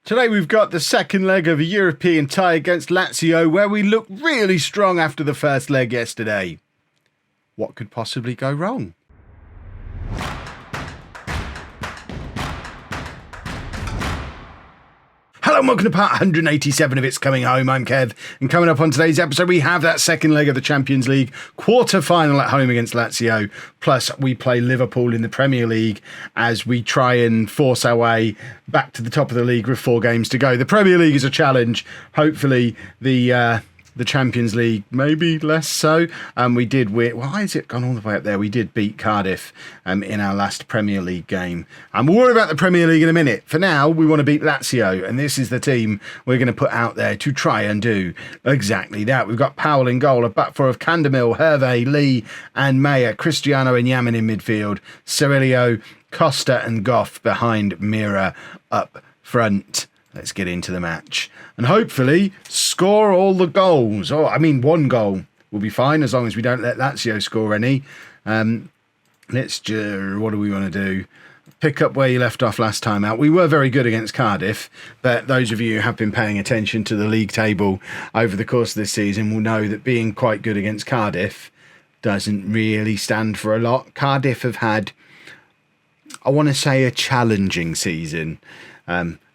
Today we've got the second leg of a European tie against Lazio, where we looked really strong after the first leg yesterday. What could possibly go wrong? Hello and welcome to part 187 of It's Coming Home. I'm Kev, and coming up on today's episode we have that second leg of the Champions League quarter-final at home against Lazio, plus we play Liverpool in the Premier League as we try and force our way back to the top of the league with 4 games to go. The Premier League is a challenge. Hopefully the Champions League, maybe less so. We did win. Why has it gone all the way up there? We did beat Cardiff in our last Premier League game. And we'll worry about the Premier League in a minute. For now, we want to beat Lazio, and this is the team we're going to put out there to try and do exactly that. We've got Powell in goal, a back four of Candemil, Hervé, Lee and Meyer, Cristiano and Yamin in midfield, Cirillo, Costa and Goff behind Mira up front. Let's get into the match and hopefully score all the goals. One goal will be fine as long as we don't let Lazio score any. What do we want to do? Pick up where you left off last time out. We were very good against Cardiff, but those of you who have been paying attention to the league table over the course of this season will know that being quite good against Cardiff doesn't really stand for a lot. Cardiff have had, I want to say, a challenging season.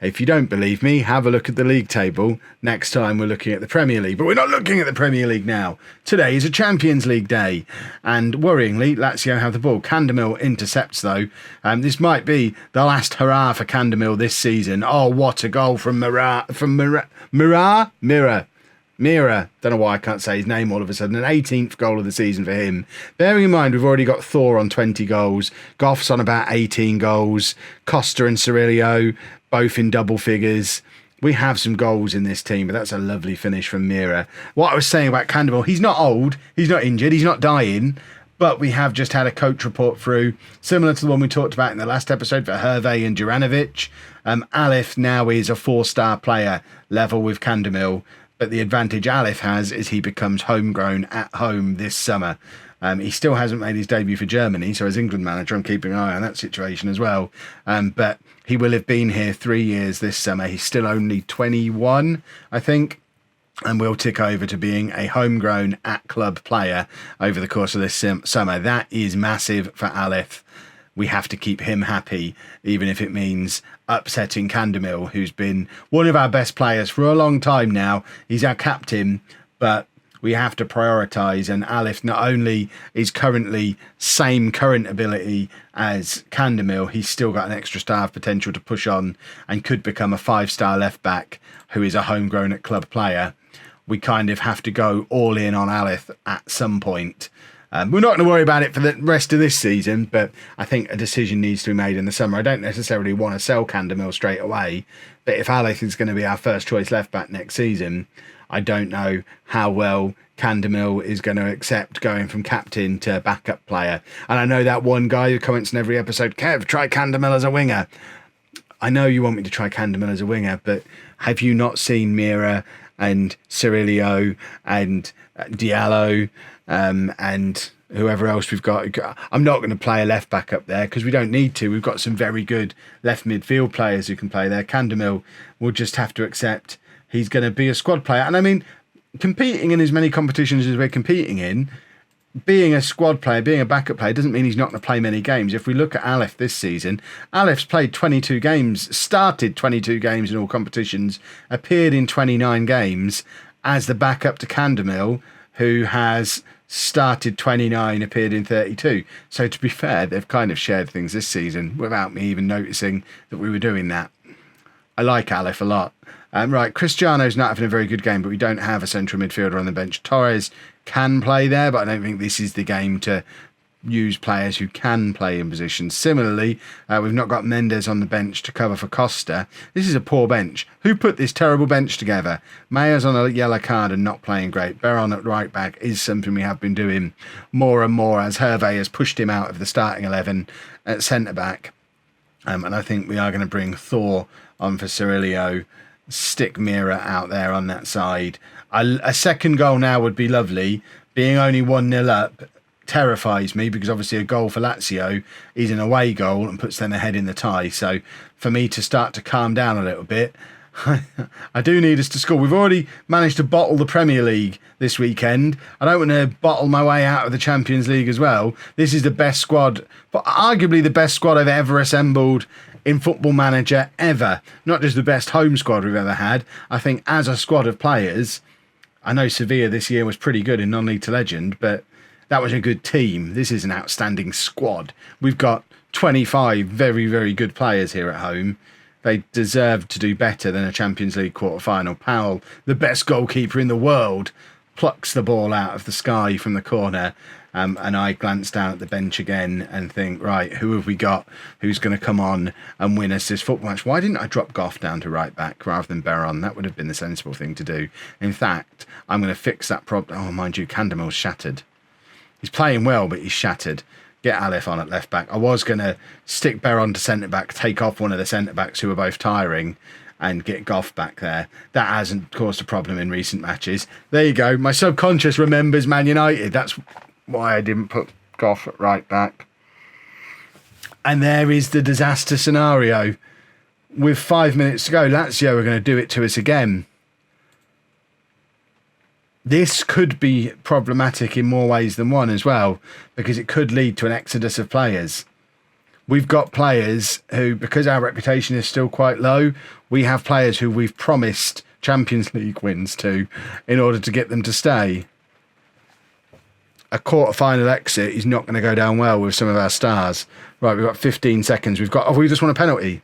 If you don't believe me, have a look at the league table next time we're looking at the Premier League. But we're not looking at the Premier League now. Today is a Champions League day. And worryingly, Lazio have the ball. Candemil intercepts, though. This might be the last hurrah for Candemil this season. Oh, what a goal from Mira. Don't know why I can't say his name all of a sudden. An 18th goal of the season for him. Bearing in mind, we've already got Thor on 20 goals. Goff's on about 18 goals. Costa and Cirillo both in double figures. We have some goals in this team, but that's a lovely finish from Mira. What I was saying about Candemil, he's not old, he's not injured, he's not dying, but we have just had a coach report through, similar to the one we talked about in the last episode for Hervé and Juranovic. Alif now is a 4-star player level with Candemil, but the advantage Alif has is he becomes homegrown at home this summer. He still hasn't made his debut for Germany, so as England manager, I'm keeping an eye on that situation as well. But he will have been here 3 years this summer. He's still only 21, I think, and will tick over to being a homegrown at-club player over the course of this summer. That is massive for Alif. We have to keep him happy, even if it means upsetting Candemil, who's been one of our best players for a long time now. He's our captain, but we have to prioritise, and Alif not only is currently same current ability as Candemil, he's still got an extra star of potential to push on and could become a 5-star left back who is a homegrown at club player. We kind of have to go all in on Alif at some point. We're not going to worry about it for the rest of this season, but I think a decision needs to be made in the summer. I don't necessarily want to sell Candemil straight away, but if Alif is going to be our first choice left back next season, I don't know how well Candemil is going to accept going from captain to backup player. And I know that one guy who comments in every episode, Kev, try Candemil as a winger. I know you want me to try Candemil as a winger, but have you not seen Mira and Cirillo and Diallo and whoever else we've got? I'm not going to play a left back up there because we don't need to. We've got some very good left midfield players who can play there. Candemil will just have to accept he's going to be a squad player. And I mean, competing in as many competitions as we're competing in, being a squad player, being a backup player, doesn't mean he's not going to play many games. If we look at Alif this season, Alif's played 22 games, started 22 games in all competitions, appeared in 29 games as the backup to Candemil, who has started 29, appeared in 32. So to be fair, they've kind of shared things this season without me even noticing that we were doing that. I like Alif a lot. Right, Cristiano's not having a very good game, but we don't have a central midfielder on the bench. Torres can play there, but I don't think this is the game to use players who can play in positions. Similarly, we've not got Mendes on the bench to cover for Costa. This is a poor bench. Who put this terrible bench together? Mayer's on a yellow card and not playing great. Beron at right back is something we have been doing more and more as Hervé has pushed him out of the starting 11 at centre back. And I think we are going to bring Thor on for Cirillo, stick Mira out there on that side. A second goal now would be lovely. Being only 1-0 up terrifies me because obviously a goal for Lazio is an away goal and puts them ahead in the tie. So for me to start to calm down a little bit, I do need us to score. We've already managed to bottle the Premier League this weekend. I don't want to bottle my way out of the Champions League as well. This is the best squad, but arguably the best squad I've ever assembled in Football Manager ever. Not just the best home squad we've ever had. I think as a squad of players, I know Sevilla this year was pretty good in non-league to legend, but that was a good team. This is an outstanding squad. We've got 25 very, very good players here at home. They deserve to do better than a Champions League quarter-final. Powell, the best goalkeeper in the world, plucks the ball out of the sky from the corner. And I glance down at the bench again and think, right, who have we got who's going to come on and win us this football match? Why didn't I drop Goff down to right back rather than Beron? That would have been the sensible thing to do. In fact, I'm going to fix that problem. Oh, mind you, Candamil's shattered. He's playing well, but he's shattered. Get Aleph on at left back. I was going to stick Beron to centre back, take off one of the centre backs who are both tiring, and get Goff back there. That hasn't caused a problem in recent matches. There you go. My subconscious remembers Man United. That's why I didn't put Goff at right back. And there is the disaster scenario. With 5 minutes to go, Lazio are going to do it to us again. This could be problematic in more ways than one as well, because it could lead to an exodus of players. We've got players who, because our reputation is still quite low, we have players who we've promised Champions League wins to in order to get them to stay. A quarter-final exit is not going to go down well with some of our stars. Right, we've got 15 seconds. We just want a penalty.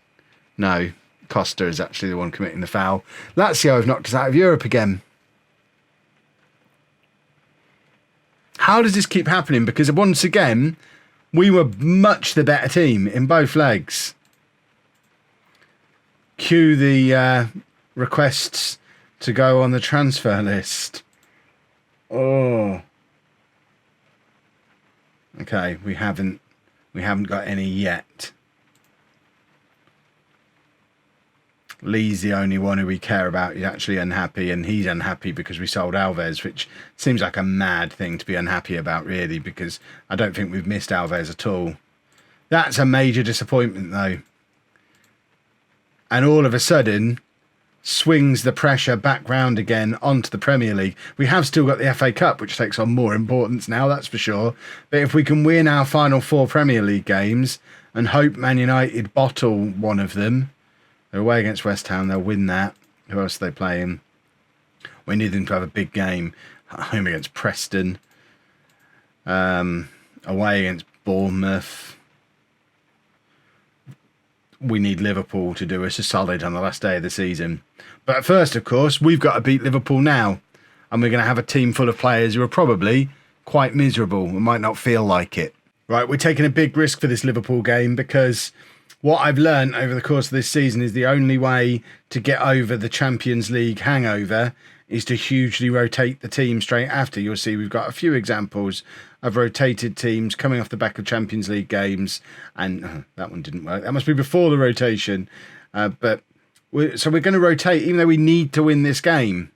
No, Costa is actually the one committing the foul. Lazio have knocked us out of Europe again. How does this keep happening? Because once again, we were much the better team in both legs. Cue the requests to go on the transfer list. Oh. Okay, we haven't got any yet. Lee's the only one who we care about. He's actually unhappy, and he's unhappy because we sold Alves, which seems like a mad thing to be unhappy about, really, because I don't think we've missed Alves at all. That's a major disappointment, though. And all of a sudden, swings the pressure back round again onto the Premier League. We have still got the FA Cup, which takes on more importance now, that's for sure. But if we can win our final 4 Premier League games and hope Man United bottle one of them, they're away against West Ham, they'll win that. Who else are they playing? We need them to have a big game. Home against Preston. Away against Bournemouth. We need Liverpool to do us a solid on the last day of the season. But first, of course, we've got to beat Liverpool now. And we're going to have a team full of players who are probably quite miserable and might not feel like it. Right, we're taking a big risk for this Liverpool game because what I've learned over the course of this season is the only way to get over the Champions League hangover is to hugely rotate the team straight after. You'll see we've got a few examples of rotated teams coming off the back of Champions League games, and that one didn't work. That must be before the rotation. So we're going to rotate, even though we need to win this game.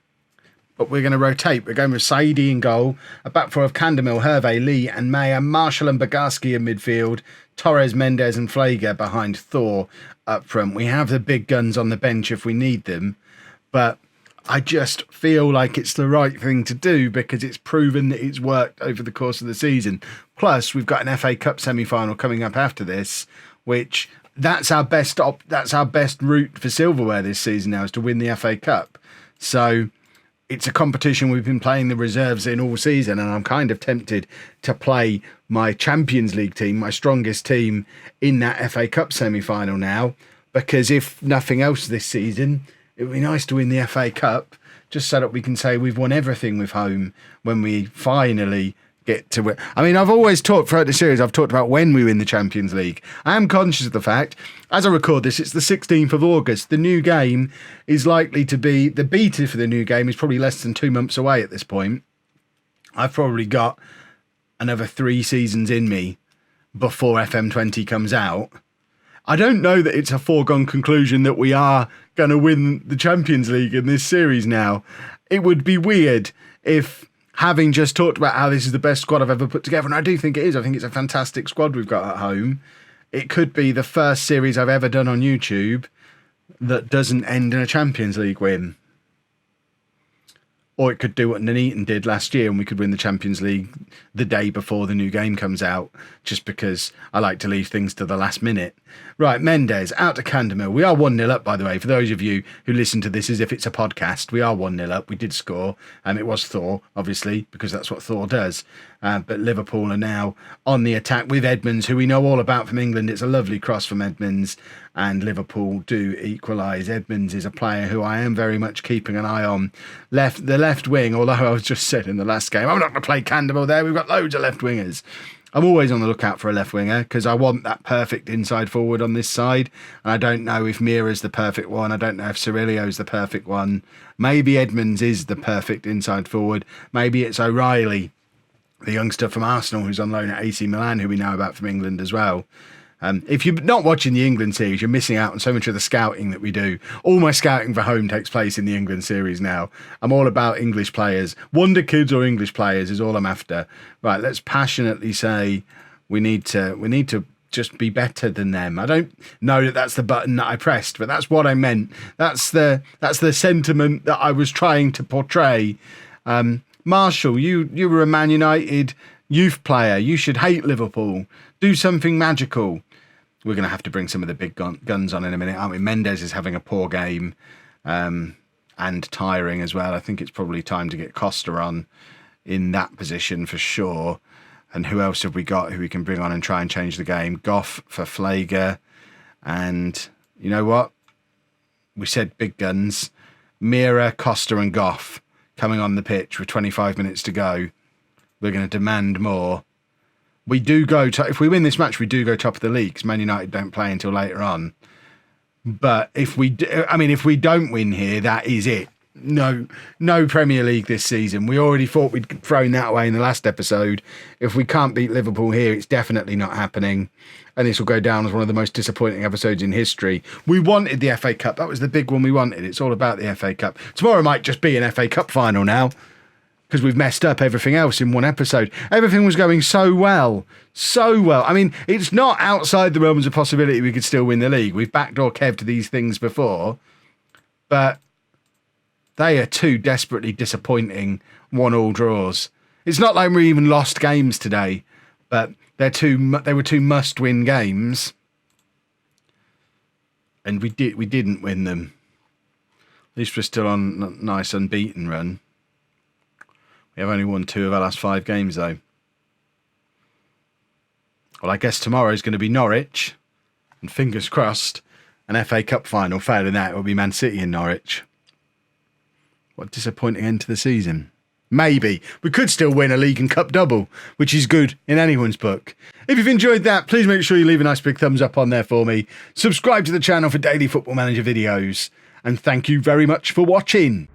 But we're going to rotate. We're going with Saidi in goal, a back four of Candamil, Hervé, Lee and Mayer, Marshall and Bogarski in midfield, Torres, Mendes and Flager behind Thor up front. We have the big guns on the bench if we need them, but I just feel like it's the right thing to do because it's proven that it's worked over the course of the season. Plus, we've got an FA Cup semi-final coming up after this, which that's our best route for silverware this season now, is to win the FA Cup. So it's a competition we've been playing the reserves in all season, and I'm kind of tempted to play my Champions League team, my strongest team, in that FA Cup semi-final now, because if nothing else this season, it would be nice to win the FA Cup, just so that we can say we've won everything with home when we finally get to win. I mean, I've always talked throughout the series, I've talked about when we win the Champions League. I am conscious of the fact, as I record this, it's the 16th of August. The new game is likely to be, the beta for the new game is probably less than 2 months away at this point. I've probably got another 3 seasons in me before FM20 comes out. I don't know that it's a foregone conclusion that we are going to win the Champions League in this series now. It would be weird if, having just talked about how this is the best squad I've ever put together, and I do think it is, I think it's a fantastic squad we've got at home. It could be the first series I've ever done on YouTube that doesn't end in a Champions League win. Or it could do what Nuneaton did last year and we could win the Champions League the day before the new game comes out, just because I like to leave things to the last minute. Right, Mendes, out to Candemil. We are 1-0 up, by the way. For those of you who listen to this as if it's a podcast, we are 1-0 up. We did score. It was Thor, obviously, because that's what Thor does. But Liverpool are now on the attack with Edmonds, who we know all about from England. It's a lovely cross from Edmonds, and Liverpool do equalise. Edmonds is a player who I am very much keeping an eye on. The left wing, although I was just said in the last game, I'm not going to play Candemil there. We've got loads of left wingers. I'm always on the lookout for a left winger because I want that perfect inside forward on this side. And I don't know if Mira's the perfect one. I don't know if Cirilio's the perfect one. Maybe Edmonds is the perfect inside forward. Maybe it's O'Reilly, the youngster from Arsenal who's on loan at AC Milan, who we know about from England as well. If you're not watching the England series, you're missing out on so much of the scouting that we do. All my scouting for home takes place in the England series now. I'm all about English players. Wonder kids or English players is all I'm after. Right, let's passionately say we need to just be better than them. I don't know that that's the button that I pressed, but that's what I meant. That's the sentiment that I was trying to portray. Marshall, you were a Man United youth player. You should hate Liverpool. Do something magical. We're going to have to bring some of the big guns on in a minute, aren't we? Mendes is having a poor game and tiring as well. I think it's probably time to get Costa on in that position for sure. And who else have we got who we can bring on and try and change the game? Goff for Flager. And you know what? We said big guns. Mira, Costa and Goff coming on the pitch with 25 minutes to go. We're going to demand more. We do go if we win this match, we do go top of the league because Man United don't play until later on. But if we don't win here, that is it. No Premier League this season. We already thought we'd thrown that away in the last episode. If we can't beat Liverpool here, it's definitely not happening. And this will go down as one of the most disappointing episodes in history. We wanted the FA Cup. That was the big one we wanted. It's all about the FA Cup. Tomorrow might just be an FA Cup final now, because we've messed up everything else in one episode. Everything was going so well. So well. I mean, it's not outside the realms of possibility we could still win the league. We've backdoor Kev to these things before. But they are two desperately disappointing 1-1 draws. It's not like we even lost games today, but they were two must-win games. And we didn't win them. At least we're still on a nice unbeaten run. We have only won 2 of our last 5 games, though. Well, I guess tomorrow is going to be Norwich. And fingers crossed, an FA Cup final. Failing that, it will be Man City and Norwich. What a disappointing end to the season. Maybe. We could still win a league and cup double, which is good in anyone's book. If you've enjoyed that, please make sure you leave a nice big thumbs up on there for me. Subscribe to the channel for daily Football Manager videos. And thank you very much for watching.